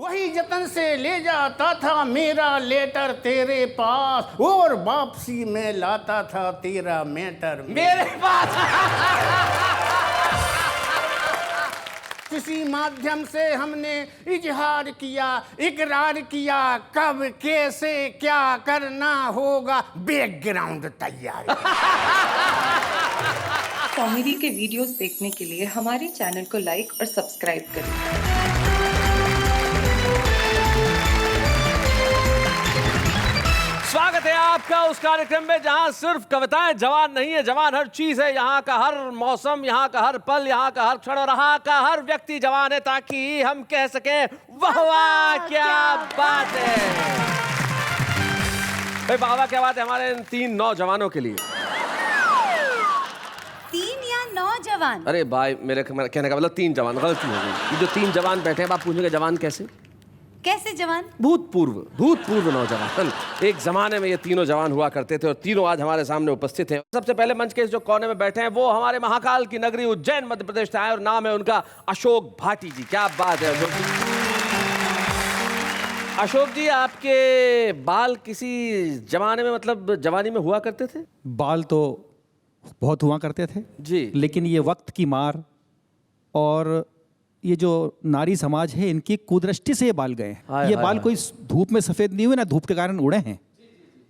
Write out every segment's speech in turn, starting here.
वही जतन से ले जाता था मेरा लेटर तेरे पास, और वापसी में लाता था तेरा मैटर मेरे पास। किसी माध्यम से हमने इजहार किया, इकरार किया, कब कैसे क्या करना होगा, बैकग्राउंड तैयार। कॉमेडी के वीडियोस देखने के लिए हमारे चैनल को लाइक और सब्सक्राइब करें। स्वागत है आपका उस कार्यक्रम में जहां सिर्फ कविताएं जवान नहीं है, जवान हर चीज है। यहाँ का हर मौसम, यहाँ का हर पल, यहाँ का हर क्षण और यहाँ का हर व्यक्ति जवान है, ताकि हम कह सके वाह वाह क्या बात है। भाई वाह वाह क्या बात है हमारे इन 3 नौजवानों के लिए। 3 या 9 जवान? अरे भाई मेरे कहने का मतलब 3 जवान, गलती हो गई। ये जो 3 जवान बैठे हैं, आप पूछेंगे जवान कैसे? कैसे जवान? भूतपूर्व नौजवान। एक जमाने में ये तीनों जवान हुआ करते थे और तीनों आज हमारे सामने उपस्थित हैं। सबसे पहले मंच के जो कोने में बैठे हैं वो हमारे महाकाल की नगरी उज्जैन मध्य प्रदेश से आए और नाम है उनका अशोक भाटी जी। क्या बात है अशोक जी। अशोक जी, आपके बाल किसी जमाने में मतलब जवानी में हुआ करते थे? बाल तो बहुत हुआ करते थे जी, लेकिन ये वक्त की मार और ये जो नारी समाज है इनकी कुदृष्टि से ये बाल गए हैं। ये बाल कोई धूप में सफेद नहीं हुए ना धूप के कारण उड़े हैं,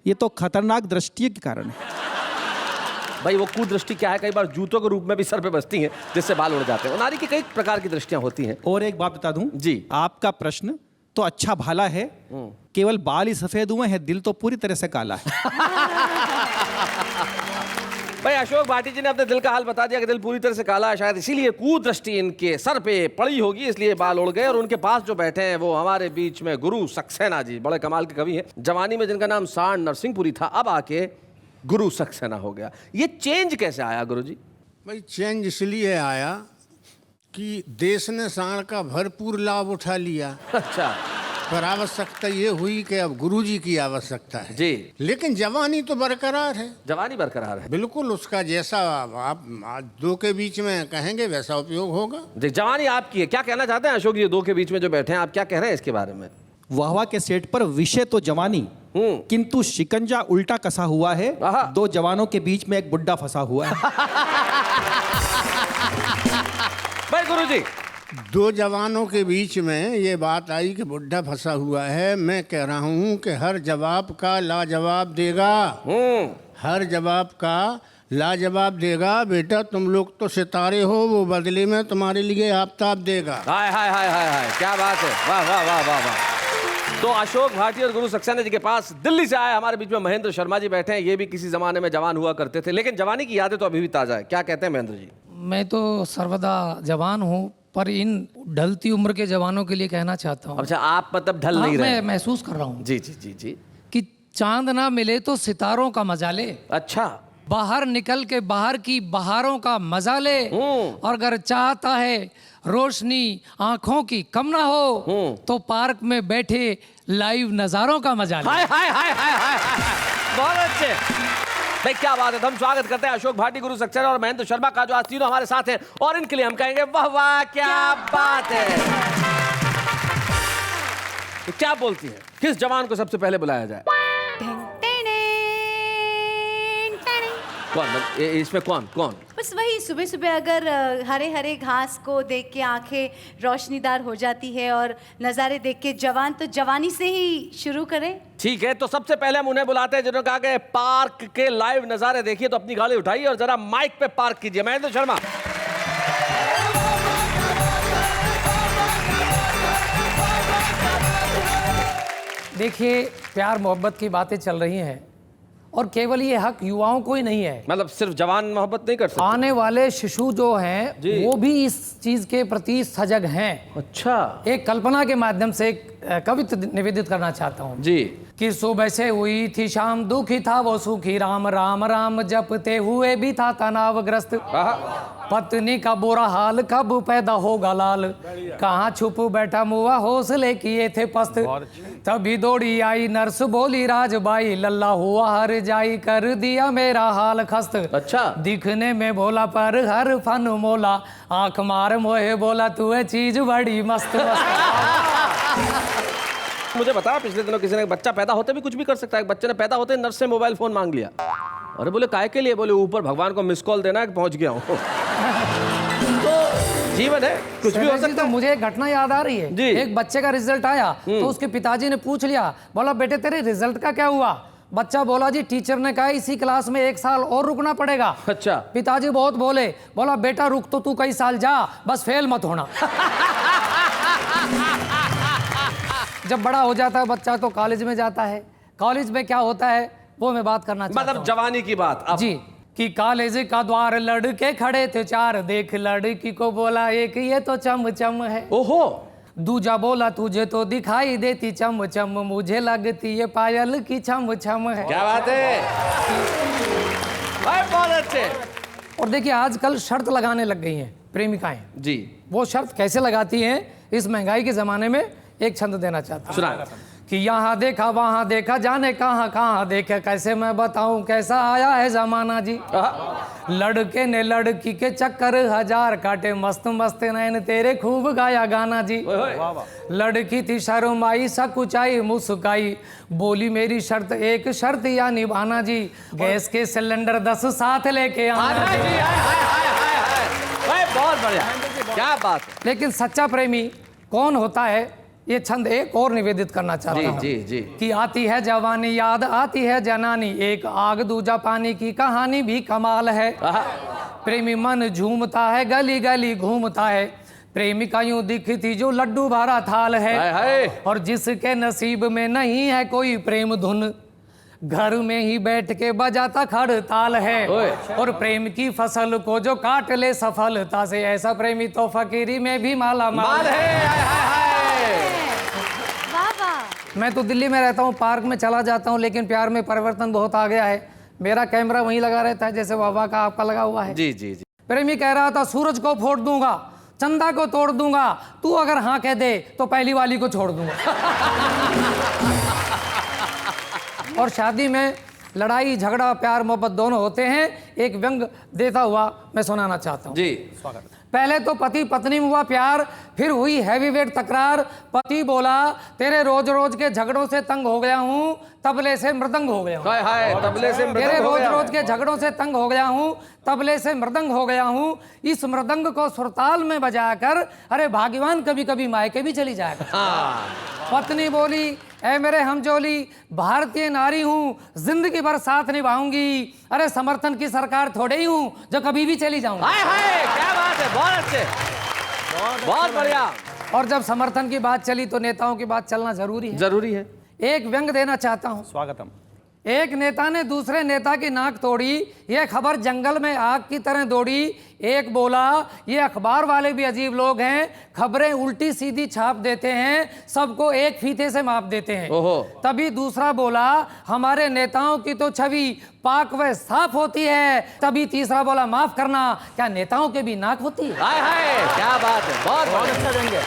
ये तो खतरनाक दृष्टि के कारण है। भाई वो कुदृष्टि क्या है? कई बार जूतों के रूप में भी सर पे बसती हैं जिससे बाल उड़ जाते हैं। नारी की कई प्रकार की दृष्टियां होती हैं। और एक बात बता दूं जी, आपका प्रश्न तो अच्छा भाला है, केवल बाल ही सफेद हुए हैं, दिल तो पूरी तरह से काला है। भाई अशोक भाटी जी ने अपने दिल का हाल बता दिया कि दिल पूरी तरह से काला है, शायद इसीलिए कुदृष्टि इनके सर पे पड़ी होगी, इसलिए बाल उड़ गए। और उनके पास जो बैठे हैं वो हमारे बीच में गुरु सक्सेना जी, बड़े कमाल के कवि हैं। जवानी में जिनका नाम सांड नरसिंहपुरी था, अब आके गुरु सक्सेना हो गया। ये चेंज कैसे आया गुरु जी? भाई चेंज इसलिए आया कि देश ने सांड का भरपूर लाभ उठा लिया। अच्छा, पर आवश्यकता ये हुई कि अब गुरुजी की आवश्यकता है जी। लेकिन जवानी तो बरकरार है। जवानी बरकरार है बिल्कुल, उसका जैसा आप 2 के बीच में कहेंगे वैसा उपयोग होगा। जवानी आपकी है। क्या कहना चाहते हैं अशोक जी? 2 के बीच में जो बैठे हैं, आप क्या कह रहे हैं इसके बारे में? वाहवा के सेट पर विषय तो जवानी, किंतु शिकंजा उल्टा कसा हुआ है। 2 जवानों के बीच में एक बुड्ढा फंसा हुआ है। भाई गुरुजी, 2 जवानों के बीच में ये बात आई कि बुड्ढा फंसा हुआ है। मैं कह रहा हूँ कि हर जवाब का लाजवाब देगा, हर जवाब का लाजवाब देगा। बेटा तुम लोग तो सितारे हो, वो बदले में तुम्हारे लिए आफताब देगा। हाय हाय हाय हाय हाय, क्या बात है, वाह वाह वाह वाह वाह। तो अशोक भाटी और गुरु सक्सेना जी के पास दिल्ली से आए हमारे बीच में महेंद्र शर्मा जी बैठे हैं। ये भी किसी जमाने में जवान हुआ करते थे, लेकिन जवानी की यादें तो अभी भी ताजा है। क्या कहते हैं महेंद्र जी? मैं तो सर्वदा जवान हूँ, पर इन ढलती उम्र के जवानों के लिए कहना चाहता हूँ। अच्छा, आप मतलब ढल नहीं रहे? मैं महसूस कर रहा हूँ जी जी जी जी कि चांद ना मिले तो सितारों का मजा ले, अच्छा, बाहर निकल के बाहर की बहारों का मजा ले, और अगर चाहता है रोशनी आंखों की कम ना हो तो पार्क में बैठे लाइव नजारों का मजा ले। हाय हाय हाय हाय हाय, बहुत अच्छे भाई, क्या बात है। हम स्वागत करते हैं अशोक भाटी, गुरु सक्सेना और महेंद्र शर्मा का, जो आज तीनों हमारे साथ हैं। और इनके लिए हम कहेंगे वाह वाह क्या बात है। तो क्या बोलती हैं, किस जवान को सबसे पहले बुलाया जाए? कौन इसमें कौन? बस वही, सुबह सुबह अगर हरे हरे घास को देख के आंखें रोशनीदार हो जाती है और नज़ारे देख के जवान तो जवानी से ही शुरू करें। ठीक है, तो सबसे पहले हम उन्हें बुलाते हैं जिन्होंने कहा कि पार्क के लाइव नजारे देखिए। तो अपनी गाड़ी उठाइए और जरा माइक पे पार्क कीजिए। महेंद्र शर्मा। देखिए, प्यार मोहब्बत की बातें चल रही हैं और केवल ये हक युवाओं को ही नहीं है। मतलब सिर्फ जवान मोहब्बत नहीं कर सकते? आने वाले शिशु जो हैं वो भी इस चीज के प्रति सजग हैं। अच्छा, एक कल्पना के माध्यम से एक कविता निवेदित करना चाहता हूँ जी। कि सुबह से हुई थी शाम, दुखी था वो सुखी, राम राम राम जपते हुए भी था तनावग्रस्त। पत्नी का बुरा हाल, कब पैदा होगा लाल, कहाँ छुप बैठा मुआ, हौसले किए थे पस्त। तभी दौड़ी आई नर्स, बोली राजबाई, लल्ला हुआ हर जाई, कर दिया मेरा हाल खस्त। अच्छा, दिखने में भोला पर हर फन मोला, आंख मार मोहे बोला तू है चीज बड़ी मस्त मस्त। मुझे बता, पिछले दिनों किसी ने बच्चा पैदा होते भी कुछ भी कर सकता है। एक बच्चे ने पैदा होते नर्स से मोबाइल फोन मांग लिया। अरे बोले काहे के लिए? बोले ऊपर भगवान को मिस कॉल देना है कि पहुंच गया हूँ। तो जीवन है, कुछ भी हो सकता है। मुझे एक घटना याद आ रही है जी। एक बच्चे का रिजल्ट आया तो उसके पिताजी ने पूछ लिया, बोला बेटे तेरे रिजल्ट का क्या हुआ? बच्चा बोला जी टीचर ने कहा इसी क्लास में 1 साल और रुकना पड़ेगा। अच्छा। पिताजी बहुत बोले, बोला बेटा रुक तो तू कई साल जा, बस फेल मत होना। जब बड़ा हो जाता है बच्चा तो कॉलेज में जाता है। कॉलेज में क्या होता है वो मैं बात करना चाहता मतलब जवानी की बात अब। जी कि कॉलेज का द्वार लड़के खड़े थे 4, देख लड़की को बोला एक ये तो चम चम है। ओहो। दूजा बोला तुझे तो दिखाई देती चम चम, मुझे लगती ये पायल की छम छम है। क्या बात है भाई, बहुत अच्छे। और देखिए आजकल शर्त लगाने लग गई हैं प्रेमिकाएं। जी। वो शर्त कैसे लगाती हैं इस महंगाई के जमाने में, एक छंद देना चाहता हूं सुना कि यहाँ देखा वहाँ देखा जाने कहाँ कहाँ देखे, कैसे मैं बताऊं कैसा आया है जमाना जी। लड़के ने लड़की के चक्कर 1000 काटे, मस्त मस्त नैन तेरे खूब गाया गाना जी। लड़की थी शर्माई सकुचाई मुस्काई, बोली मेरी शर्त एक शर्त या निभाना जी, गैस के सिलेंडर 10 साथ लेके आना जी। भाई बहुत बढ़िया, क्या बात है। लेकिन सच्चा प्रेमी कौन होता है ये छंद एक और निवेदित करना चाहता हूँ। जी जी। कि आती है जवानी याद आती है जनानी, एक आग दूजा पानी की कहानी भी कमाल है। प्रेमी मन झूमता है गली गली घूमता है, प्रेमिका यूं दिखती जो लड्डू भरा थाल है। और जिसके नसीब में नहीं है कोई प्रेम धुन, घर में ही बैठ के बजाता खड़ताल है। और प्रेम की फसल को जो काट ले सफलता से, ऐसा प्रेमी तो फकीरी में भी माला माल है। मैं तो दिल्ली में रहता हूँ, पार्क में चला जाता हूँ, लेकिन प्यार में परिवर्तन बहुत आ गया है। मेरा कैमरा वहीं लगा रहता है जैसे बाबा का आपका लगा हुआ है। जी जी जी। प्रेमी कह रहा था सूरज को फोड़ दूंगा, चंदा को तोड़ दूंगा, तू अगर हाँ कह दे तो पहली वाली को छोड़ दूंगा। और शादी में लड़ाई झगड़ा प्यार मोहब्बत दोनों होते हैं। एक व्यंग देता हुआ मैं सुनाना चाहता हूँ जी। स्वागत। पहले तो पति पत्नी में हुआ प्यार, फिर हुई हैवीवेट तकरार। पति बोला तेरे रोज रोज के झगड़ों से तंग हो गया हूँ, तबले से मृदंग हो गया हूँ। हाय हाय, तबले से मृदंग तेरे हो रोज गया। रोज के झगड़ों से तंग हो गया हूँ, तबले से मृदंग हो गया हूँ। इस मृदंग को सुरताल में बजाकर अरे भाग्यवान कभी कभी मायके भी चली जाएगा। पत्नी बोली ऐ मेरे हमजोली, भारतीय नारी हूँ, जिंदगी भर साथ निभाऊंगी। अरे समर्थन की सरकार थोड़े ही हूँ जो कभी भी चली जाऊंगी। हाय हाय, क्या बात है, बहुत अच्छे, बहुत बढ़िया। और जब समर्थन की बात चली तो नेताओं की बात चलना जरूरी है। जरूरी है। एक व्यंग देना चाहता हूँ। स्वागतम। एक नेता ने दूसरे नेता की नाक तोड़ी, यह खबर जंगल में आग की तरह दौड़ी। एक बोला ये अखबार वाले भी अजीब लोग हैं, खबरें उल्टी सीधी छाप देते हैं, सबको एक फीते से माप देते हैं। तभी दूसरा बोला हमारे नेताओं की तो छवि पाक व साफ होती है। तभी तीसरा बोला माफ करना, क्या नेताओं के भी नाक होती है? हाय हाय, क्या बात है, बहुत अच्छा देंगे।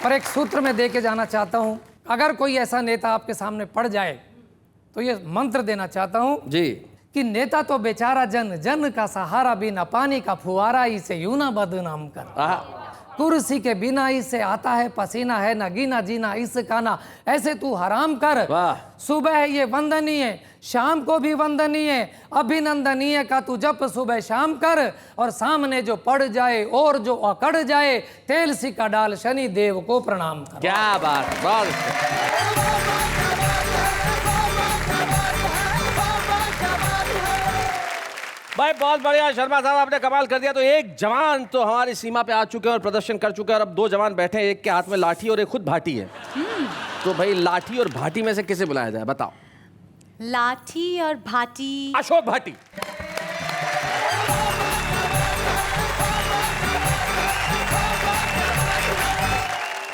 और एक सूत्र में दे के जाना चाहता हूं, अगर कोई ऐसा नेता आपके सामने पड़ जाए तो ये मंत्र देना चाहता हूं जी कि नेता तो बेचारा जन, जन का सहारा बिना पानी का फुहारा, इसे यूं ना बदनाम कर। कुर्सी के बिना इसे आता है पसीना, है ना गीना जीना इसका ना, ऐसे तू हराम कर। सुबह ये वंदनीय, शाम को भी वंदनीय, अभिनंदनीय का तू जप सुबह शाम कर। और सामने जो पड़ जाए और जो अकड़ जाए, तेल सिक्का डाल शनि देव को प्रणाम कर। क्या बात, बहुत भाई, बहुत बढ़िया। शर्मा साहब आपने कमाल कर दिया। तो एक जवान तो हमारी सीमा पे आ चुके हैं और प्रदर्शन कर चुके हैं, और अब 2 जवान बैठे हैं, एक के हाथ में लाठी और एक खुद भाटी है। तो भाई लाठी और भाटी में से किसे बुलाया जाए, बताओ। लाठी और भाटी। अशोक भाटी।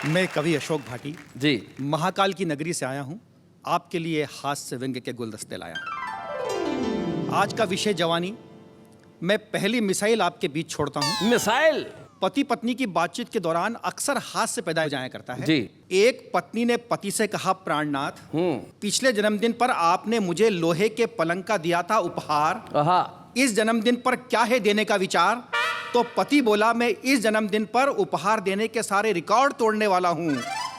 मैं कवि अशोक भाटी जी महाकाल की नगरी से आया हूं, आपके लिए हास्य व्यंग्य के गुलदस्ते लाया हूं। आज का विषय जवानी। मैं पहली मिसाइल आपके बीच छोड़ता हूं। मिसाइल। पति पत्नी की बातचीत के दौरान अक्सर हास्य पैदा हो जाया करता है। जी। एक पत्नी ने पति से कहा प्राणनाथ, पिछले जन्मदिन पर आपने मुझे लोहे के पलंग का दिया था उपहार, इस जन्मदिन पर क्या है देने का विचार? तो पति बोला मैं इस जन्मदिन पर उपहार देने के सारे रिकॉर्ड तोड़ने वाला हूँ।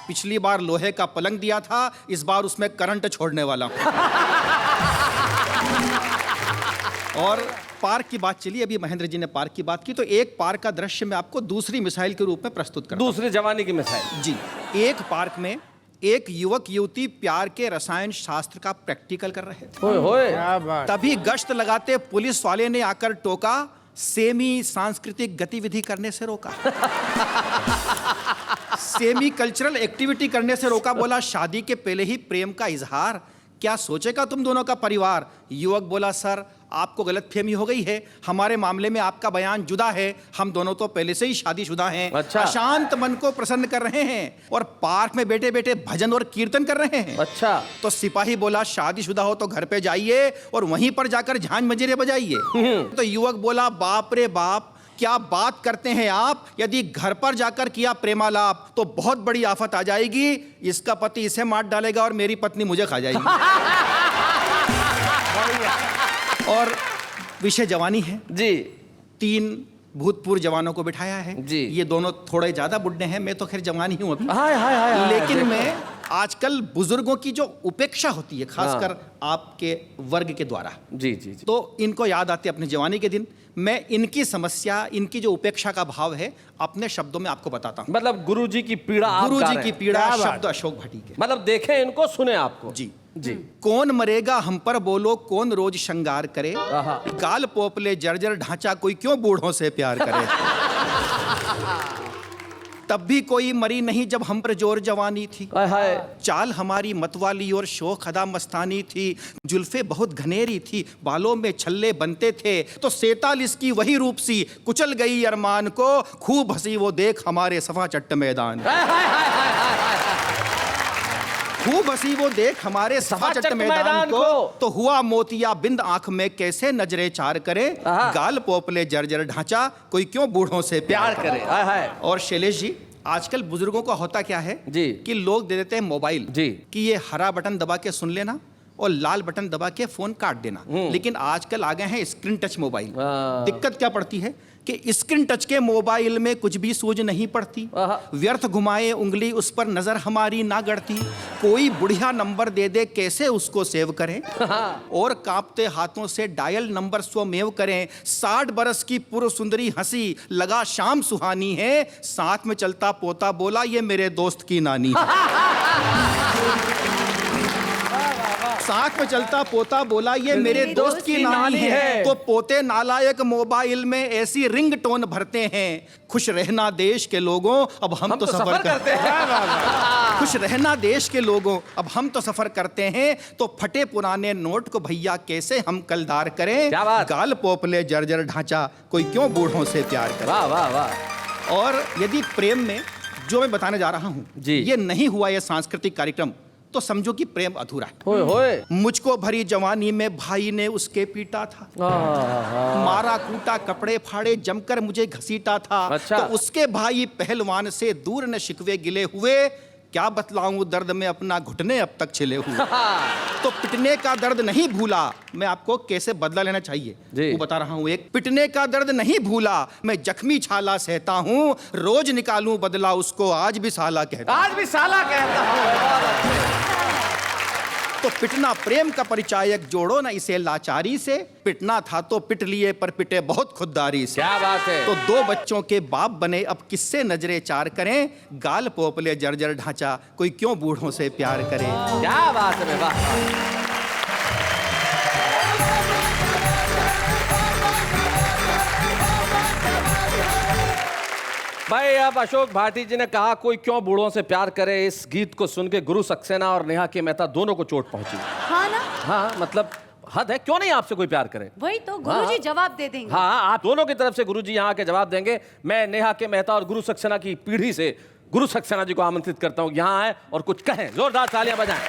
पिछली बार लोहे का पलंग दिया था, इस बार उसमें करंट छोड़ने वाला हूं। और पार्क की बात चली, अभी महेंद्र जी ने पार्क की बात की, तो एक पार्क का दृश्य मैं आपको दूसरी मिसाइल के रूप में प्रस्तुत करता हूं। दूसरी जवानी की मिसाइल जी। एक पार्क में एक युवक युवती प्यार के रसायन शास्त्र का प्रैक्टिकल कर रहे थे। होए होए। क्या बात। तभी गश्त लगाते पुलिस वाले ने आकर टोका, सेमी सांस्कृतिक गतिविधि करने से रोका। सेमी कल्चरल एक्टिविटी करने से रोका, बोला शादी के पहले ही प्रेम का इजहार, क्या सोचेगा तुम दोनों का परिवार। युवक बोला सर आपको गलतफहमी हो गई है, हमारे मामले में आपका बयान जुदा है, हम दोनों तो पहले से ही शादीशुदा हैं। अच्छा। अशांत मन को प्रसन्न कर रहे हैं और पार्क में बैठे बैठे भजन और कीर्तन कर रहे हैं। अच्छा। तो सिपाही बोला शादीशुदा हो तो घर पे जाइए और वहीं पर जाकर झांझ मंजीरे बजाइए। तो युवक बोला बाप रे बाप, क्या बात करते हैं आप, यदि घर पर जाकर किया प्रेमालाप तो बहुत बड़ी आफत आ जाएगी, इसका पति इसे मार डालेगा और मेरी पत्नी मुझे खा जाएगी। और विषय जवानी है जी। 3 भूतपूर्व जवानों को बिठाया है जी। ये दोनों थोड़े ज्यादा बुढ़े हैं, मैं तो खैर जवान ही हूं। हाय हाय हाय हाय। लेकिन मैं आजकल बुजुर्गों की जो उपेक्षा होती है, खासकर आपके वर्ग के द्वारा, जी जी जी। तो इनको याद आती है अपने जवानी के दिन। मैं इनकी समस्या, इनकी जो उपेक्षा का भाव है, अपने शब्दों में आपको बताता हूं। मतलब गुरुजी की पीड़ा आप गा गुरुजी रहे की हैं। पीड़ा, क्या बात। शब्द अशोक भाटी के। मतलब देखें इनको, सुने आपको। जी जी। कौन मरेगा हम पर बोलो, कौन रोज श्रृंगार करे, आहा। गाल पोपले जर्जर ढांचा, कोई क्यों बूढ़ों से प्यार करे। तब भी कोई मरी नहीं जब हम पर जोर जवानी थी, हाय हाय। चाल हमारी मतवाली और शोख अदा मस्तानी थी, जुल्फे बहुत घनेरी थी, बालों में छल्ले बनते थे, तो 47 की वही रूप सी कुचल गई अरमान को, खूब हंसी वो देख हमारे सफा चट्ट मैदान। हाय हाय हाय हाय हाय हाय। खूब हंसी वो देख हमारे सफा चट्ट मैदान को, तो हुआ मोतिया बिंद आंख में कैसे नजरे चार करे, आहा। गाल पोपले जर्जर ढांचा, कोई क्यों बूढ़ों से प्यार करे। हाय हाय। और शैलेश जी, आजकल बुजुर्गों का होता क्या है जी। कि लोग दे देते हैं मोबाइल जी। कि ये हरा बटन दबा के सुन लेना और लाल बटन दबा के फोन काट देना। लेकिन आजकल आ गए हैं स्क्रीन टच मोबाइल। हाँ। दिक्कत क्या पड़ती है कि स्क्रीन टच के मोबाइल में कुछ भी सूझ नहीं पड़ती, आहा। व्यर्थ घुमाए उंगली उस पर नजर हमारी ना गड़ती, कोई बढ़िया नंबर दे दे कैसे उसको सेव करें, और कांपते हाथों से डायल नंबर स्वमेव करें। 60 बरस की पूर्व सुंदरी हंसी, लगा शाम सुहानी है, साथ में चलता पोता बोला ये मेरे दोस्त की नानी है। साथ में चलता पोता बोला ये मेरे दोस्त की नानी है। तो पोते नालायक मोबाइल में ऐसी रिंग टोन भरते हैं, खुश रहना देश के लोगों अब हम तो सफर करते हैं। खुश रहना देश के लोगों अब हम तो सफर करते हैं, तो फटे पुराने नोट को भैया कैसे हम कलदार करें, क्या बात। गाल पोपले जर्जर ढांचा, कोई क्यों बूढ़ों से प्यार करे। वाह वाह वाह। और यदि प्रेम में जो मैं बताने जा रहा हूं जी। ये नहीं हुआ ये सांस्कृतिक कार्यक्रम, तो समझो कि प्रेम अधूरा है। होए होए। मुझको भरी जवानी में भाई ने उसके पीटा था, मारा कूटा कपड़े फाड़े जमकर मुझे घसीटा था। अच्छा। तो उसके भाई पहलवान से दूर न शिकवे गिले हुए, क्या बतलाऊं दर्द में अपना घुटने अब तक छिले हुए। तो पिटने का दर्द नहीं भूला, मैं आपको कैसे बदला लेना चाहिए जी। वो बता रहा हूं। एक पिटने का दर्द नहीं भूला, मैं जख्मी छाला सहता हूं, रोज निकालूं बदला उसको आज भी साला कहता हूं। आज भी साला कहता हूँ। तो पिटना प्रेम का परिचायक, जोड़ो ना इसे लाचारी से, पिटना था तो पिट लिए पर पिटे बहुत खुददारी से। क्या बात है। तो 2 बच्चों के बाप बने अब किससे नजरे चार करें, गाल पोपले जर्जर ढांचा, कोई क्यों बूढ़ों से प्यार करे। क्या बात है। वाह। भाई अब अशोक भाटी जी ने कहा कोई क्यों बूढ़ों से प्यार करे, इस गीत को सुन के गुरु सक्सेना और नेहा के मेहता दोनों को चोट पहुंची। हाँ ना, हाँ मतलब हद है, क्यों नहीं आपसे कोई प्यार करे। वही तो गुरुजी जवाब दे देंगे। हाँ आप दोनों की तरफ से गुरुजी यहाँ के जवाब देंगे। मैं नेहा के मेहता और गुरु सक्सेना की पीढ़ी से गुरु सक्सेना जी को आमंत्रित करता हूँ यहाँ आए और कुछ कहें, जोरदार तालियां बजाएं।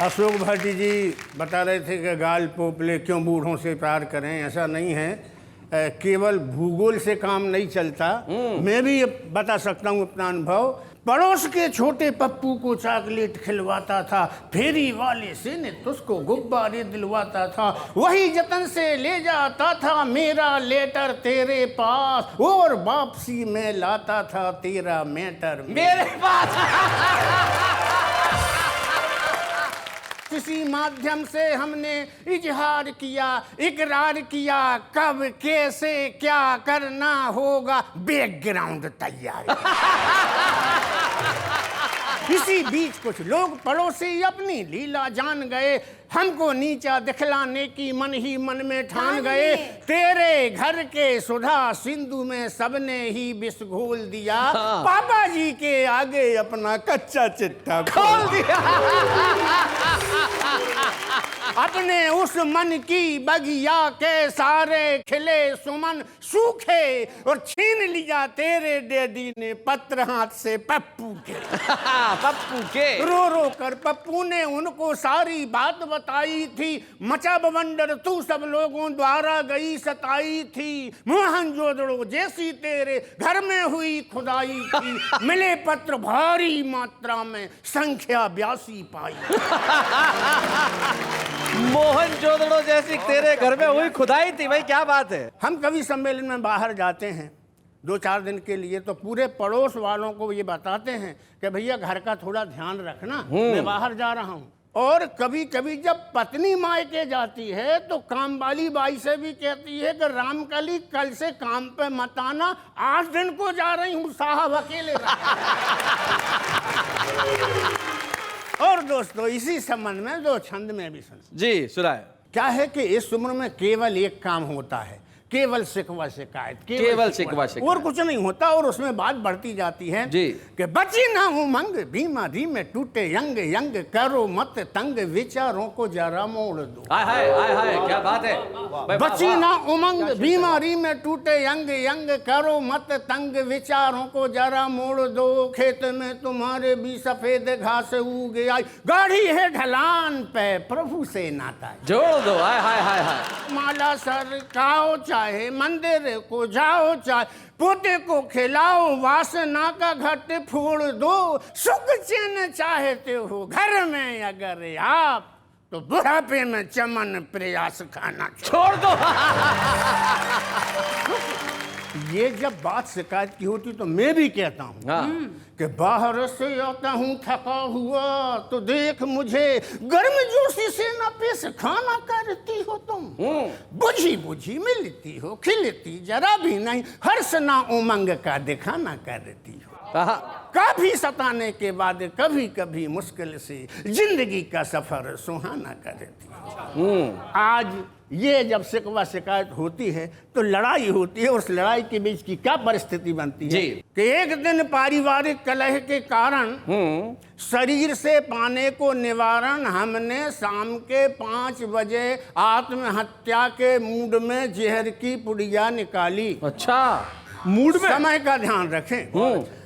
अशोक भाटी जी बता रहे थे कि गाल पोपले क्यों बूढ़ों से प्यार करें, ऐसा नहीं है। केवल भूगोल से काम नहीं चलता। मैं भी ये बता सकता हूँ अपना अनुभव। पड़ोस के छोटे पप्पू को चॉकलेट खिलवाता था, फेरी वाले से ने तुझको गुब्बारे दिलवाता था, वही जतन से ले जाता था मेरा लेटर तेरे पास, और वापसी में लाता था तेरा मैटर मेरे पास। किसी माध्यम से हमने इजहार किया, इकरार किया, कब कैसे क्या करना होगा, बैकग्राउंड तैयार। इसी बीच कुछ लोग पड़ोसी अपनी लीला जान गए, हमको नीचा दिखलाने की मन ही मन में ठान गए। तेरे घर के सुधा सिंधु में सबने ही विष घोल दिया, पापा जी के आगे अपना कच्चा चिट्ठा खोल दिया। अपने उस मन की बगिया के सारे खिले सुमन सूखे, और छीन लिया तेरे डैडी ने पत्र हाथ से पप्पू के। पप्पू के रो रो कर पप्पू ने उनको सारी बात बताई थी, मचा बवंडर तू सब लोगों द्वारा गई सताई थी, मोहनजोदड़ो जैसी तेरे घर में हुई खुदाई थी, मिले पत्र भारी मात्रा में संख्या 82 पाई। मोहनजोदड़ो जैसी तेरे घर में हुई खुदाई थी, भाई क्या बात है। हम कवि सम्मेलन में बाहर जाते हैं 2-4 दिन के लिए, तो पूरे पड़ोस वालों को ये बताते हैं कि भैया घर का थोड़ा ध्यान रखना, मैं बाहर जा रहा हूँ। और कभी कभी जब पत्नी मायके जाती है तो काम वाली बाई से भी कहती है कि रामकली कल से काम पे मत आना, 8 दिन को जा रही हूँ, साहब अकेले। और दोस्तों इसी संबंध में 2 छंद में भी सुन जी सुनाए। क्या है कि इस उम्र में केवल एक काम होता है, केवल शिकवा शिकायत, केवल शिकवा शिकायत, और कुछ नहीं होता। और उसमें बात बढ़ती जाती है जी कि बची ना उमंग बीमारी में टूटे यंग यंग, करो मत तंग विचारों को जरा मोड़ दो। हाय हाय हाय हाय क्या बात है। बची ना उमंग बीमारी में टूटे यंग यंग, करो मत तंग विचारों को जरा मोड़ दो, खेत में तुम्हारे भी सफेद घास उग आई, गाढ़ी है ढलान पे प्रभु से नाता जोड़ दो। हाय हाय हाय हाय। माला सरकाओ चाहे मंदिर को जाओ, चाहे पोते को खिलाओ, वासना का घट फोड़ दो, सुख चैन चाहते हो घर में अगर आप, तो बुढ़ापे में चमन प्रयास खाना छोड़ दो। ये जब बात शिकायत की होती तो मैं भी कहता हूँ कि बाहर से आता हूँ थका हुआ, तो देख मुझे गर्म जोशी से न पेश खाना करती हो तुम, बुझी बुझी मिलती हो खिलती जरा भी नहीं, हर्ष ना उमंग का दिखाना करती हो, कभी सताने के बाद कभी कभी मुश्किल से जिंदगी का सफर सुहाना करती हो। आज ये जब शिकवा शिकायत होती है तो लड़ाई होती है, उस लड़ाई के बीच की क्या परिस्थिति बनती है कि एक दिन पारिवारिक कलह के कारण शरीर से पाने को निवारण हमने शाम के 5 बजे आत्महत्या के मूड में जहर की पुड़िया निकाली। अच्छा मूड में। समय का ध्यान रखें।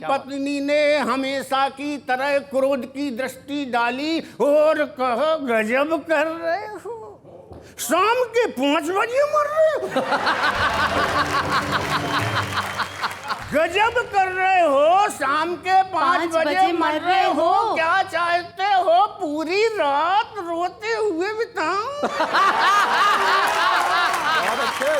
पत्नी ने हमेशा की तरह क्रोध की दृष्टि डाली और कहा गजब कर रहे हो, शाम के 5 बजे मर रहे हो। गजब कर रहे हो, शाम के 5 बजे मर रहे हो, क्या चाहते हो पूरी रात रोते हुए बिताऊं?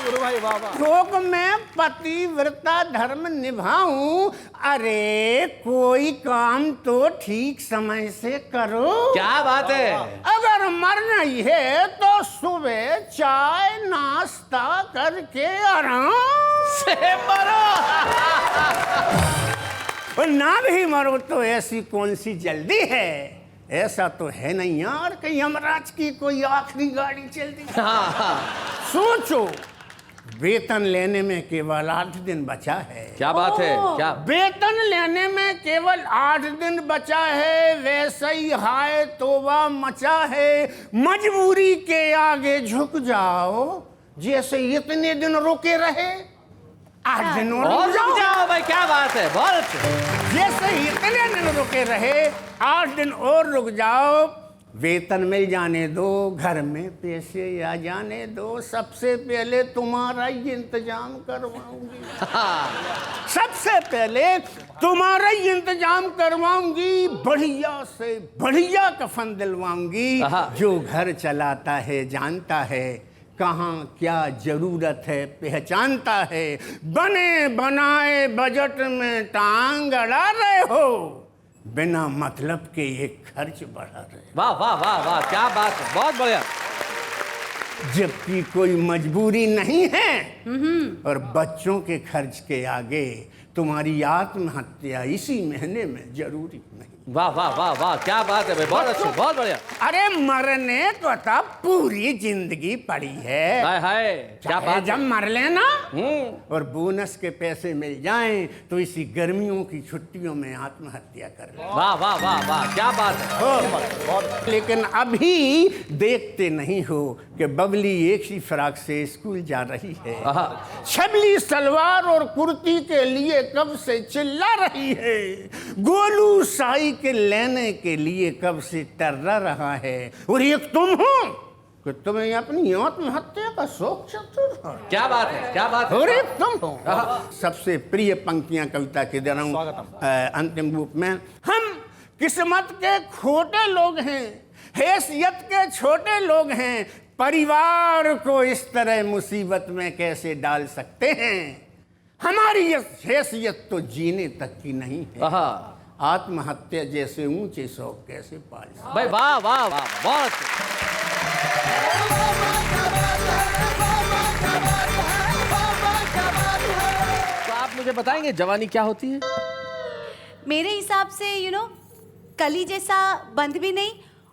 गुरु भाई बाबा। शोक में पतिव्रता धर्म निभाऊं, अरे कोई काम तो ठीक समय से करो। क्या बात है। अगर मरना ही है तो सुबह चाय नाश्ता करके आराम से मरो। और ना भी मरो तो ऐसी कौन सी जल्दी है, ऐसा तो है नहीं यार कहीं यमराज की कोई आखिरी गाड़ी चलती। सोचो वेतन लेने में केवल 8 दिन बचा है। क्या बात है। क्या वेतन लेने में केवल 8 दिन बचा है, वैसे ही हाय तोबा मचा है, मजबूरी के आगे झुक जाओ, जैसे इतने दिन रुके रहे 8 दिन और रुक जाओ। भाई क्या बात है, बहुत जैसे इतने दिन रुके रहे 8 दिन और रुक जाओ, वेतन मिल जाने दो, घर में पैसे आ जाने दो, सबसे पहले तुम्हारा ही इंतजाम करवाऊंगी। सबसे पहले तुम्हारा ही इंतजाम करवाऊंगी, बढ़िया से बढ़िया कफन दिलवाऊंगी। जो घर चलाता है जानता है, कहाँ क्या जरूरत है पहचानता है। बने बनाए बजट में टांग अड़ा रहे हो, बिना मतलब के ये खर्च बढ़ा रहे। वाह वाह वाह वाह, क्या बात है, बहुत बढ़िया। जबकि कोई मजबूरी नहीं है और बच्चों के खर्च के आगे तुम्हारी आत्महत्या इसी महीने में जरूरी नहीं। वाह वाह वाह वाह, क्या बात है भाई, बहुत अच्छी, बहुत बढ़िया। अरे मरने को तो पूरी जिंदगी पड़ी है। हाय हाय, क्या बात। जब मर लेना और बोनस के पैसे मिल जाएं तो इसी गर्मियों की छुट्टियों में आत्महत्या कर ले। वाह वाह वाह वाह, क्या बात है। लेकिन अभी देखते नहीं हो कि बबली एक ही फ्रॉक से स्कूल जा रही है, छबली सलवार और कुर्ती के लिए कब से चिल्ला रही है, गोलू साई के लेने के लिए कब से टर्रा रहा है, और एक तुम हो कि तुम्हें अपनी आत्महत्या का शौक चतुर है। क्या बात है, क्या बात है। और एक तुम हो। सबसे प्रिय पंक्तियां कविता के दे रहा हूं अंतिम रूप में। हम किस्मत के खोटे लोग हैं, हैसियत के छोटे लोग हैं, परिवार को इस तरह मुसीबत में कैसे डाल सकते हैं। हमारी ये हैसियत तो जीने तक की नहीं है, आत्महत्या जैसे ऊंचे शौक कैसे पाल सकते। भाई वाह वाह वाह, बहुत। तो आप मुझे बताएंगे जवानी क्या होती है? मेरे हिसाब से कली जैसा बंद भी नहीं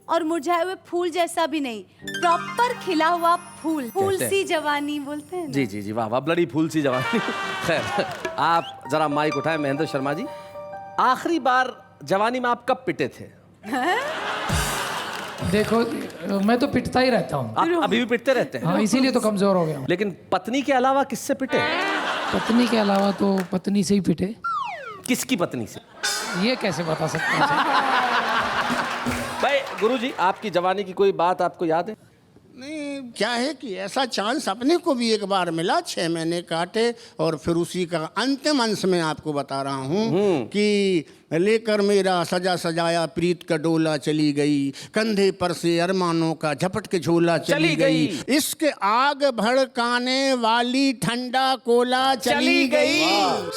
और मुरझाए हुए फूल जैसा भी नहीं, प्रॉपर खिला हुआ फूल, फूल सी जवानी बोलते हैं ना? जी जी जी, वाह वाह, ब्लडी फूल सी जवानी। खैर, आप जरा माइक उठाएं महेंद्र शर्मा जी। आखिरी बार जवानी में आप कब पिटे थे? देखो, मैं तो पिटता ही रहता हूँ। आप अभी भी पिटते रहते हैं? हाँ, इसीलिए तो कमजोर हो गया हूँ। लेकिन पत्नी के अलावा किससे पिटे? पत्नी के अलावा तो पत्नी से ही पिटे। किसकी पत्नी से? ये कैसे बता सकते हैं? भाई गुरुजी, आपकी जवानी की कोई बात आपको याद है? नहीं, क्या है कि ऐसा चांस अपने को भी एक बार मिला, 6 महीने काटे और फिर उसी का अंतिम अंश में आपको बता रहा हूँ कि लेकर मेरा सजा सजाया प्रीत का डोला चली गई, कंधे पर से अरमानों का झपट के झोला चली गई, इश्क आग भड़काने वाली ठंडा कोला चली गई,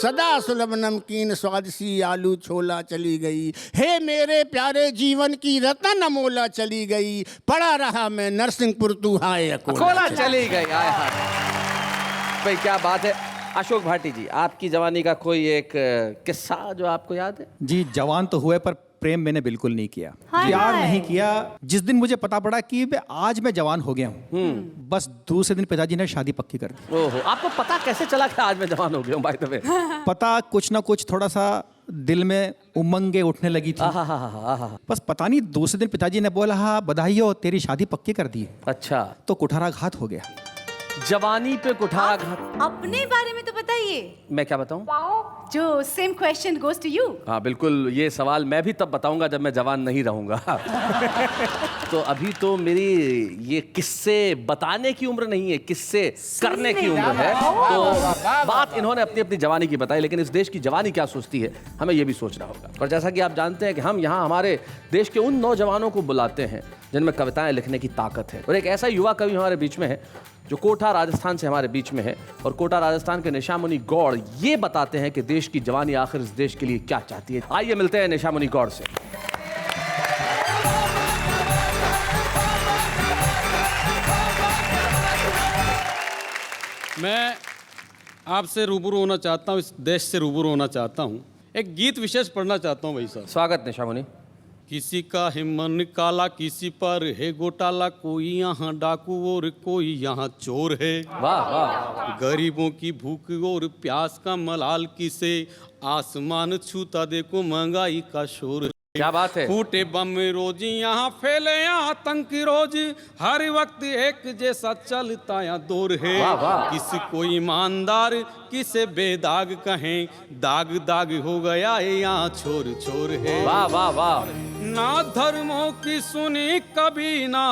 सदा सुलभ नमकीन स्वाद सी आलू छोला चली गई, हे मेरे प्यारे जीवन की रतन अमोला चली गई, पड़ा रहा मैं नरसिंहपुर तू हाय कोला चली गई। भाई क्या बात है। अशोक भाटी जी, आपकी जवानी का कोई एक किस्सा जो आपको याद है? जी, जवान तो हुए पर प्रेम मैंने बिल्कुल नहीं किया, हाय प्यार हाय। नहीं किया। जिस दिन मुझे पता पड़ा कि आज मैं जवान हो गया हूँ, बस दूसरे दिन पिताजी ने शादी पक्की कर दी। ओहो, आपको पता कैसे चला कि आज मैं जवान हो गया हूँ? बाय द वे, पता कुछ ना कुछ थोड़ा सा दिल में उमंगे उठने लगी थी। बस पता नहीं, दूसरे दिन पिताजी ने बोला, हाँ बधाई हो, तेरी शादी पक्की कर दी। अच्छा, तो कुठाराघात हो गया। जवानी पे कुठाराघात। अपने बारे में तो बताइए। मैं क्या बताऊं? जो same question goes to you. हाँ बिल्कुल, ये सवाल मैं भी तब बताऊंगा जब मैं जवान नहीं रहूंगा। तो अभी तो मेरी ये किस्से बताने की उम्र नहीं है, किस्से करने की उम्र है। तो बात इन्होंने अपनी अपनी जवानी की बताई, लेकिन इस देश की जवानी क्या सोचती है हमें ये भी सोचना होगा। और जैसा कि आप जानते हैं कि हम यहाँ हमारे देश के उन नौजवानों को बुलाते हैं जिनमें कविताएं लिखने की ताकत है, और एक ऐसा युवा कवि हमारे बीच में है जो कोटा राजस्थान से हमारे बीच में है। और कोटा राजस्थान के निशामुनि गौड़ ये बताते हैं कि देश की जवानी आखिर इस देश के लिए क्या चाहती है। आइए मिलते हैं निशामुनि गौड़ से। मैं आपसे रूबरू होना चाहता हूँ, इस देश से रूबरू होना चाहता हूँ। एक गीत विशेष पढ़ना चाहता हूँ भाई साहब। स्वागत निशामुनि। किसी का है मन काला, किसी पर है घोटाला, कोई यहाँ डाकू और कोई यहाँ चोर है। वाह वाह। गरीबों की भूख और प्यास का मलाल किसे, आसमान छूता देखो महंगाई का शोर। क्या बात है। फूटे बम रोज यहाँ फैले आतंक रोज, हर वक्त एक जैसा चलता या दौर है। वाह वाह। किसी को ईमानदार किसे बेदाग कहें, दाग दाग हो गया है यहाँ छोर छोर है। वाह वाह वाह। ना धर्मों की सुनी कभी ना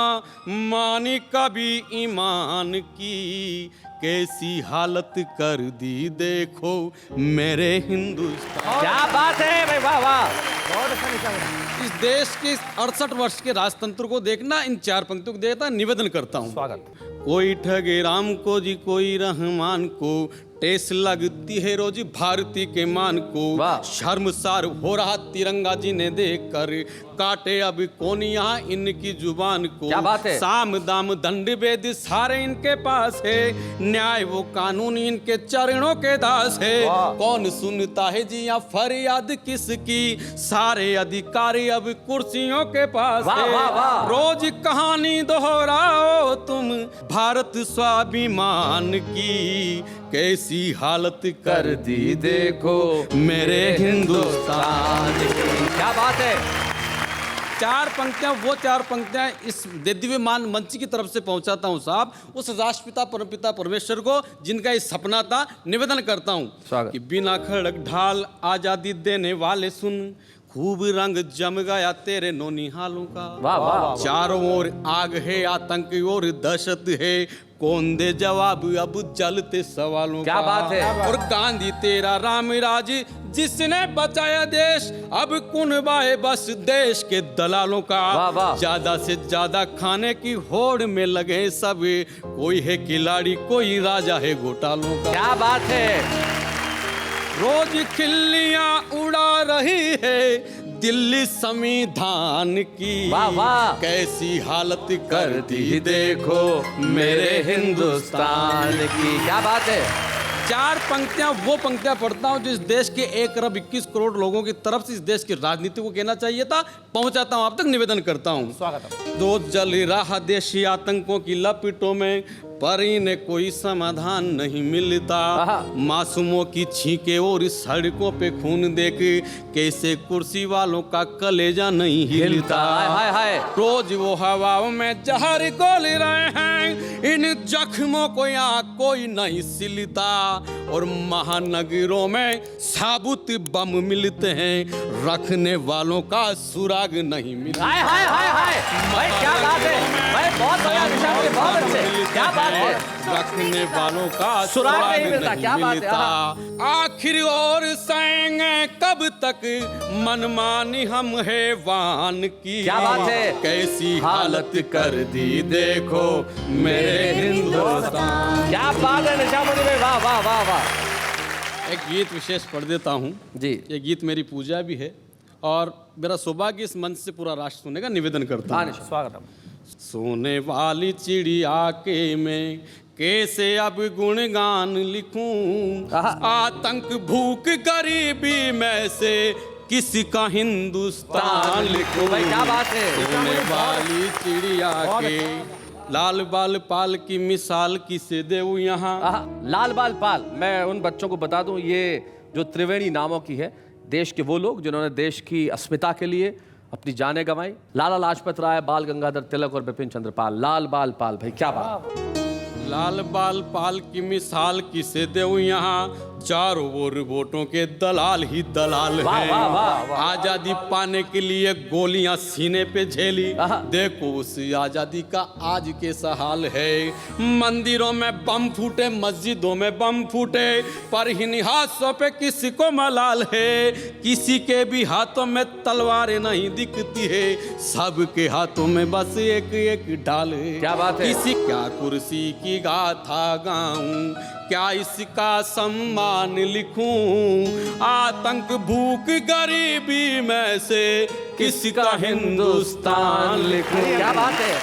मानी कभी ईमान की, कैसी हालत कर दी देखो मेरे हिंदुस्तान। क्या बात है भाई, वाह वाह, बहुत अच्छा निकल रहा है। इस देश के 68 वर्ष के राजतंत्र को देखना, इन 4 पंक्तियों को देखना निवेदन करता हूँ। स्वागत। कोई ठगे राम को जी कोई रहमान को, टेस लगती है रोज भारती के मान को। वाह। शर्मसार हो रहा तिरंगा जी ने देख कर, काटे अब कौन यहाँ इनकी जुबान को। क्या बात है। साम दाम दंड वेद सारे इनके पास है, न्याय वो कानून इनके चरणों के दास है। कौन सुनता है जी यहाँ फरियाद किसकी, सारे अधिकारी अब कुर्सियों के पास वाह, है। वाह, वाह। रोज कहानी दोहराओ तुम भारत स्वाभिमान की, कैसी हालत कर दी देखो मेरे हिंदुस्तान की। क्या बात है। 4 पंक्तियां, वो 4 पंक्तियां इस दिव्यमान मंच की तरफ से पहुंचाता हूं साहब, उस राष्ट्रपिता परमपिता परमेश्वर को जिनका ये सपना था। निवेदन करता हूं स्वागत। कि बिना खड़क ढाल आजादी देने वाले सुन, खूब रंग जम गया तेरे नौनिहालों का। वाह वाह। चारों ओर आग है, आतंक और दहशत है, कौन दे जवाब अब जलते सवालों क्या का। बात है। और गांधी तेरा राम राज जिसने बचाया देश, अब कुनबाए बस देश के दलालों का। वाह वाह। ज्यादा से ज्यादा खाने की होड़ में लगे सब, कोई है खिलाड़ी कोई राजा है घोटालों का। क्या बात है। रोज खिल्लियां उड़ा रही है दिल्ली संविधान की, वाह वाह। कैसी हालत कर दी देखो मेरे हिंदुस्तान की। क्या बात है। 4 पंक्तियां, वो पंक्तियां पढ़ता हूं जो इस देश के 1 अरब 21 करोड़ लोगों की तरफ से इस देश की राजनीति को कहना चाहिए था, पहुंचाता हूं आप तक, निवेदन करता हूं। स्वागत है। दो जल रहा देशी आतंकों की लपेटों में, पर इन्हें कोई समाधान नहीं मिलता। मासूमों की छींके और इस सड़कों पे खून देख, कैसे कुर्सी वालों का कलेजा नहीं हिलता। हाय हाय। रोज वो हवाओं में जहर घोल रहे हैं, इन जख्मों को यहाँ कोई नहीं सिलता। और महानगरों में साबुत बम मिलते हैं, रखने वालों का सुराग नहीं मिलता। हाय हाय हाय हाय भाई, क्या बात है भाई, बहुत बढ़िया विषय है, बहुत अच्छे। क्या बात है। रखने वालों का सुराग नहीं मिलता। क्या बात है। आखिर और सहेंगे कब तक मनमानी हम हैवान की। क्या बात है। कैसी हालत कर दी देखो मेरे हिंदुस्तान। क्या बात है निशामुद्दीन भाई, वाह वाह वाह वाह। एक गीत विशेष पढ़ देता हूँ जी। ये गीत मेरी पूजा भी है और मेरा सौभाग्य इस मंच से पूरा राष्ट्र सुनने का निवेदन करता हूँ। स्वागत है। सोने वाली चिड़िया के मैं कैसे अब गुणगान लिखूं, आतंक भूख गरीबी में से किसी का हिंदुस्तान लिखूं। भाई क्या बात है। सोने वाली चिड़िया के लाल बाल पाल की मिसाल किसे देऊं यहाँ। लाल बाल पाल, मैं उन बच्चों को बता दूं, ये जो त्रिवेणी नामों की है, देश के वो लोग जिन्होंने देश की अस्मिता के लिए अपनी जानें गंवाई। लाला लाजपत राय, बाल गंगाधर तिलक और बिपिन चंद्र पाल। लाल बाल पाल भाई, क्या बात। लाल बाल पाल की मिसाल किसे देऊं यहाँ, चारों ओर वोटों के दलाल ही दलाल वाह, हैं। वाह, वाह, वाह। आजादी पाने के लिए गोलियां सीने पे झेली, देखो उस आजादी का आज कैसा हाल है। मंदिरों में बम फूटे, मस्जिदों में बम फूटे, पर इन हाथों पे किसी को मलाल है। किसी के भी हाथों में तलवारें नहीं दिखती है, सबके हाथों में बस एक एक ढाल है। क्या बात है। किसी क्या कुर्सी की गाथा गाऊं, क्या इसका सम्मान लिखूं, आतंक भूख गरीबी में से किसका हिंदुस्तान लिखूं। क्या बात है।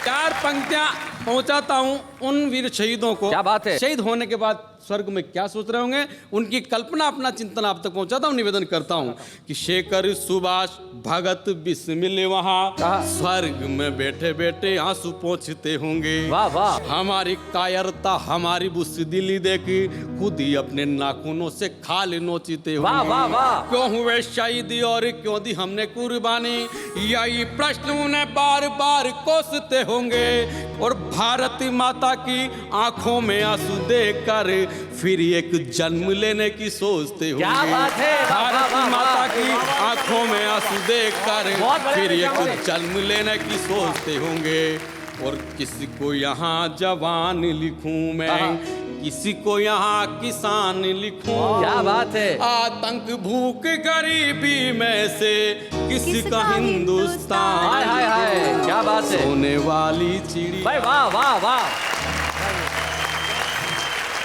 4 पंक्तियां पहुंचाता हूं उन वीर शहीदों को। क्या बात है। शहीद होने के बाद स्वर्ग में क्या सोच रहे होंगे, उनकी कल्पना, अपना चिंतन आप तक पहुंचाता हूं। निवेदन करता हूं कि शेखर, सुभाष, भगत, बिस्मिल वहां स्वर्ग में बैठे बैठे आंसू पोंछते होंगे। वाह वाह। हमारी कायरता, हमारी बुज़दिली देखी, खुद ही अपने नाखूनों से खाल नोचते होंगे। वाह वाह वाह। क्यों हुए शहीद और क्यों दी हमने कुर्बानी, यही प्रश्न उन्हें बार बार कोसते होंगे। और भारत माता की आंखों में आंसू देखकर फिर एक जन्म लेने की सोचते होंगे। क्या बात है, वाह, वाह, भारत वाह, माता वाह। की आंखों में आंसू देखकर बहुत बढ़िया फिर निशा मुनि। एक जन्म लेने की सोचते होंगे। और किसी को यहाँ जवान लिखूं मैं, किसी को यहाँ किसान लिखूं। क्या बात है। आतंक भूख गरीबी में से किसी का हिंदुस्तान। हाय हाय हाय, क्या बात है। सोने वाली चिड़ी। भाई वाह वाह वाह।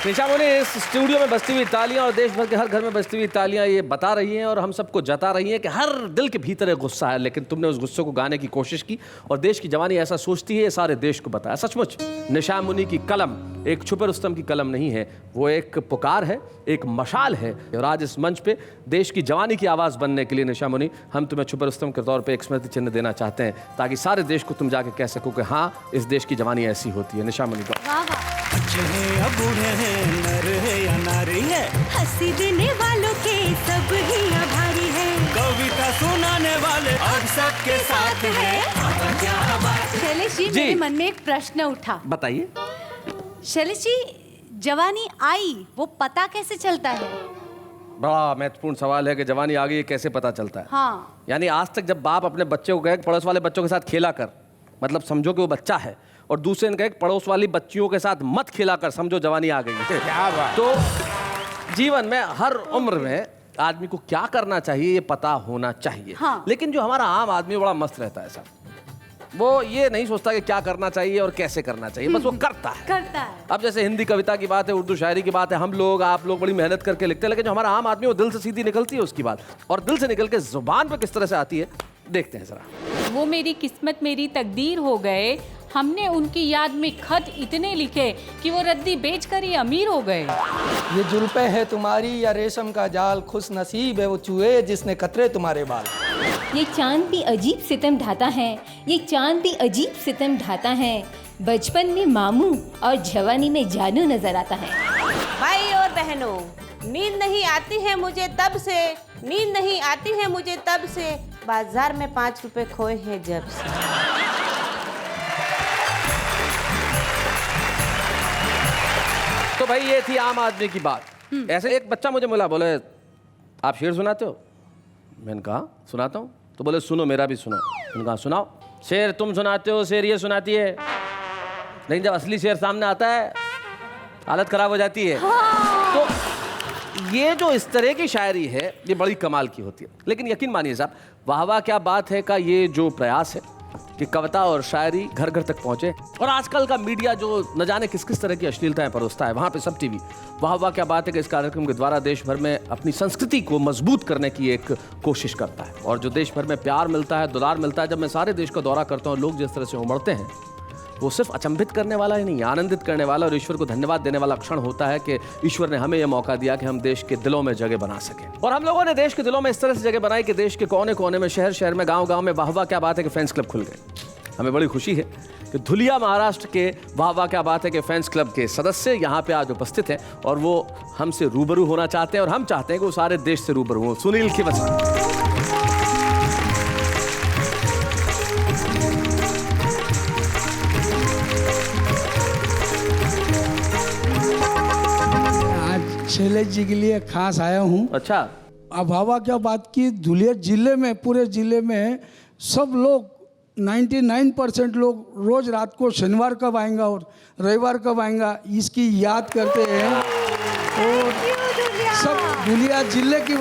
निशा मुनि इस स्टूडियो में बजती हुई तालियां और देश भर के हर घर में बजती हुई तालियां ये बता रही हैं और हम सबको जता रही हैं कि हर दिल के भीतर एक गुस्सा है, लेकिन तुमने उस गुस्से को गाने की कोशिश की और देश की जवानी ऐसा सोचती है, ये सारे देश को बताया। सचमुच निशा मुनि की कलम एक छुपे रुस्तम की कलम नहीं है, वो एक पुकार है, एक मशाल है। और आज इस मंच पे देश की जवानी की आवाज़ बनने के लिए निशा मुनि हम तुम्हें छुपे रुस्तम के तौर पे एक स्मृति चिन्ह देना चाहते हैं, ताकि सारे देश को तुम जाके कह सको कि हाँ, इस देश की जवानी ऐसी होती है। निशा मुनि को बच्चे हैं या बूढ़े हैं, नर है या नारी है, हंसी देने वालों के सब ही आभारी है, कविता सुनाने वाले अब सबके साथ है। क्या बात। शैलेश जी, मेरे मन में एक प्रश्न उठा। बताइए। शैलेश जी, जवानी आई वो पता कैसे चलता है? बड़ा महत्वपूर्ण सवाल है कि जवानी आ गई है कैसे पता चलता है। हाँ। यानी आज तक जब बाप अपने बच्चे को कहे पड़ोस वाले बच्चों के साथ खेला कर, मतलब समझो कि वो बच्चा है, और दूसरे ने कहे पड़ोस वाली बच्चियों के साथ मत खेला कर, समझो जवानी आ गई है। क्या बात। तो जीवन में हर उम्र में आदमी को क्या करना चाहिए ये पता होना चाहिए। हाँ। लेकिन जो हमारा आम आदमी बड़ा मस्त रहता है साहब, वो ये नहीं सोचता कि क्या करना चाहिए और कैसे करना चाहिए, बस वो करता है। अब जैसे हिंदी कविता की बात है, उर्दू शायरी की बात है, हम लोग आप लोग बड़ी मेहनत करके लिखते हैं, लेकिन जो हमारा आम आदमी वो दिल से सीधी निकलती है उसकी बात, और दिल से निकल के जुबान पे किस तरह से आती है देखते हैं जरा। वो मेरी किस्मत मेरी तकदीर हो गए, हमने उनकी याद में खत इतने लिखे कि वो रद्दी बेचकर ही अमीर हो गए। ये जुल्फे है तुम्हारी या रेशम का जाल, खुश नसीब है वो चूहे जिसने कतरे तुम्हारे बाल। ये चांद भी अजीब सितम ढाता है, ये चांद भी अजीब सितम ढाता है, बचपन में मामू और जवानी में जानू नजर आता है। भाई और बहनों, नींद नहीं आती है मुझे तब से, नींद नहीं आती है मुझे तब से, बाजार में 5 रुपए खोए हैं जब से। तो भाई ये थी आम आदमी की बात। ऐसे एक बच्चा मुझे मिला, बोले आप शेर सुनाते हो? मैंने कहा सुनाता हूँ। तो बोले सुनो मेरा भी सुनो। मैंने कहा सुनाओ। शेर तुम सुनाते हो, शेर ये सुनाती है, लेकिन जब असली शेर सामने आता है हालत खराब हो जाती है। तो ये जो इस तरह की शायरी है ये बड़ी कमाल की होती है। लेकिन यकीन मानिए साहब, वाह वाह क्या बात है का ये जो प्रयास है कि कविता और शायरी घर घर तक पहुंचे, और आजकल का मीडिया जो न जाने किस किस तरह की अश्लीलताएं परोसता है, वहाँ पे सब टीवी, वाह वाह क्या बात है कि इस कार्यक्रम के द्वारा देश भर में अपनी संस्कृति को मजबूत करने की एक कोशिश करता है। और जो देश भर में प्यार मिलता है, दुलार मिलता है, जब मैं सारे देश का दौरा करता हूँ, लोग जिस तरह से उमड़ते हैं, वो सिर्फ अचंभित करने वाला ही नहीं, आनंदित करने वाला और ईश्वर को धन्यवाद देने वाला क्षण होता है कि ईश्वर ने हमें यह मौका दिया कि हम देश के दिलों में जगह बना सकें। और हम लोगों ने देश के दिलों में इस तरह से जगह बनाई कि देश के कोने कोने में, शहर शहर में, गांव गांव में वाह वाह क्या बात है कि फैंस क्लब खुल गए। हमें बड़ी खुशी है कि धुलिया महाराष्ट्र के वाह वाह क्या बात है कि फैंस क्लब के सदस्य यहाँ पे आज उपस्थित हैं और वो हमसे रूबरू होना चाहते हैं और हम चाहते हैं कि वो सारे देश से रूबरू हो। सुनील खिवसरा। शैलेश जी के लिए खास आया हूँ। अच्छा। अब हवा क्या बात की, धुलिया जिले में, पूरे जिले में सब लोग 99% लोग रोज रात को शनिवार कब आएगा और रविवार कब आएगा इसकी याद करते हैं। और सब धुलिया जिले की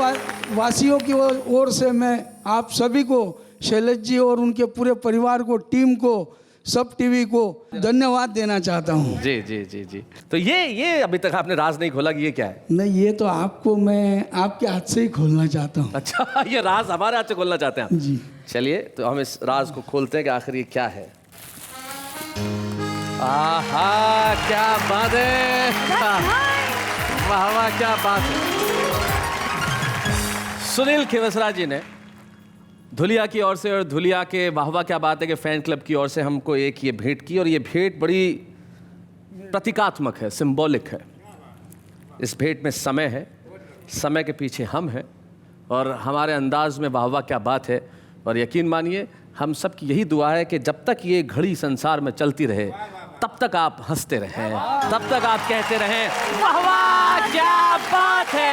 वासियों की ओर से मैं आप सभी को, शैलेश जी और उनके पूरे परिवार को, टीम को, सब टीवी को धन्यवाद देना चाहता हूँ। जी जी जी जी। तो ये अभी तक आपने राज नहीं खोला कि ये क्या है? नहीं, ये तो आपको मैं आपके हाथ से ही खोलना चाहता हूँ। अच्छा, ये राज हमारे हाथ से खोलना चाहते हैं आप? जी। चलिए तो हम इस राज को खोलते हैं कि आखिर ये क्या है। आहा क्या बात है, वाह वाह क्या बात है। सुनील खिवसरा जी ने धुलिया की ओर से और धुलिया के वाह वाह क्या बात है कि फैन क्लब की ओर से हमको एक ये भेंट की, और ये भेंट बड़ी प्रतीकात्मक है, सिंबॉलिक है। इस भेंट में समय है, समय के पीछे हम हैं, और हमारे अंदाज में वाह वाह क्या बात है। और यकीन मानिए हम सब की यही दुआ है कि जब तक ये घड़ी संसार में चलती रहे, तब तक आप हंसते रहें, तब तक आप कहते रहें वाह वाह क्या बात है।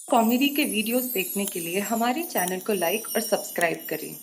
कॉमेडी के वीडियोस देखने के लिए हमारे चैनल को लाइक और सब्सक्राइब करें।